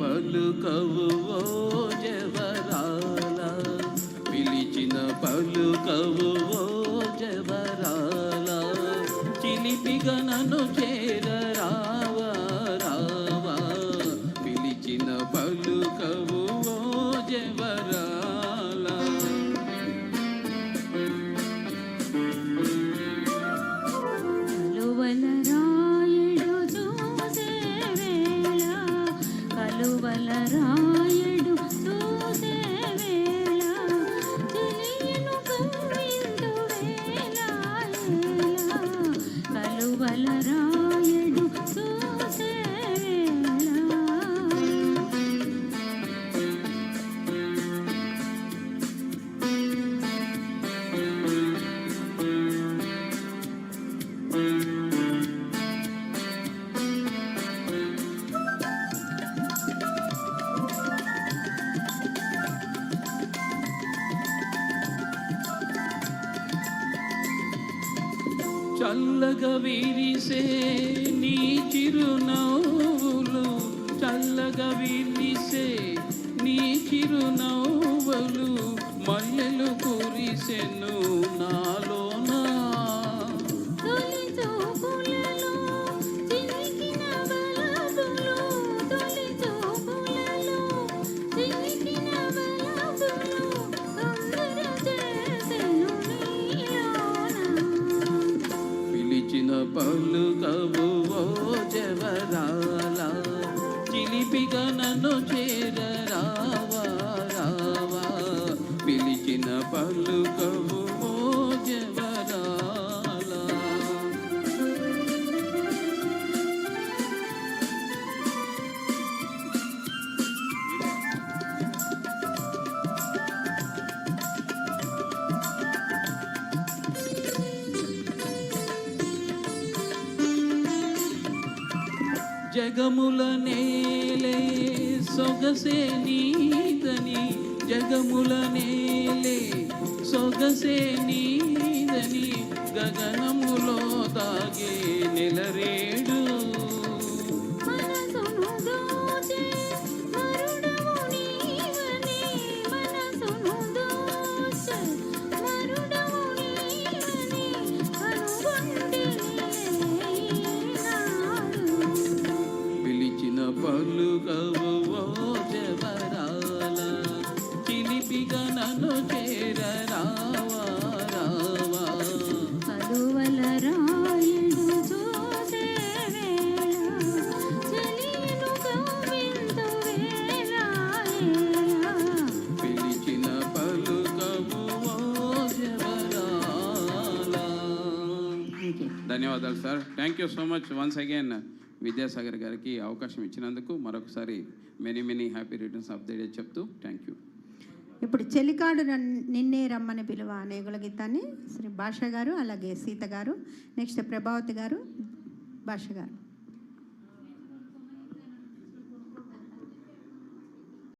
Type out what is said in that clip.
పలుకవు ఓ జవరాల, పిలిచిన పలుకవు ఓ జవరాల, చిలిపిగా నన్ను చేరరావా రావా, పిలిచిన పలుకవు ఓ జవరాల. రాయుడు చూసే వేళ, తెలియను కవ్విందు వేళ, కలువల రాయుడు చూసే చల్లగా విరిసే నీ చిరునవ్వులు, చల్లగా విరిసే నీ చిరునవ్వులు, మల్లెలు కురిసెను నాలోనా. పలుకవు ఓ జవరాల, చిలిపిగా నన్ను చేరరావా రావా, పిలిచిన పలుకవు ఓ జవరాల. జగముల నేలే సొగసే నీదని, జగముల నేలే సొగసే నీదని, గగనములో దాగే నెలరేడు. పలుకవు ఓ జవరాల, చిలిపిగా నన్ను చేరరావా రావా, కలువల రాయుడు చూసే వేళ, తెలియను కవ్విందు వేళ, పిలిచిన పలుకవు ఓ జవరాల. ధన్యవాదాలు sir. Thank you so much once again Vidyasagar గారికి అవకాశం ఇచ్చినందుకు మరొకసారి many happy returns of the day చెప్తూ థ్యాంక్ యూ. ఇప్పుడు చెలికాడు నిన్నే రమ్మని పిలువ అనే గీతాన్ని శ్రీ భాష గారు, అలాగే సీత గారు, నెక్స్ట్ ప్రభావతి గారు, భాష గారు.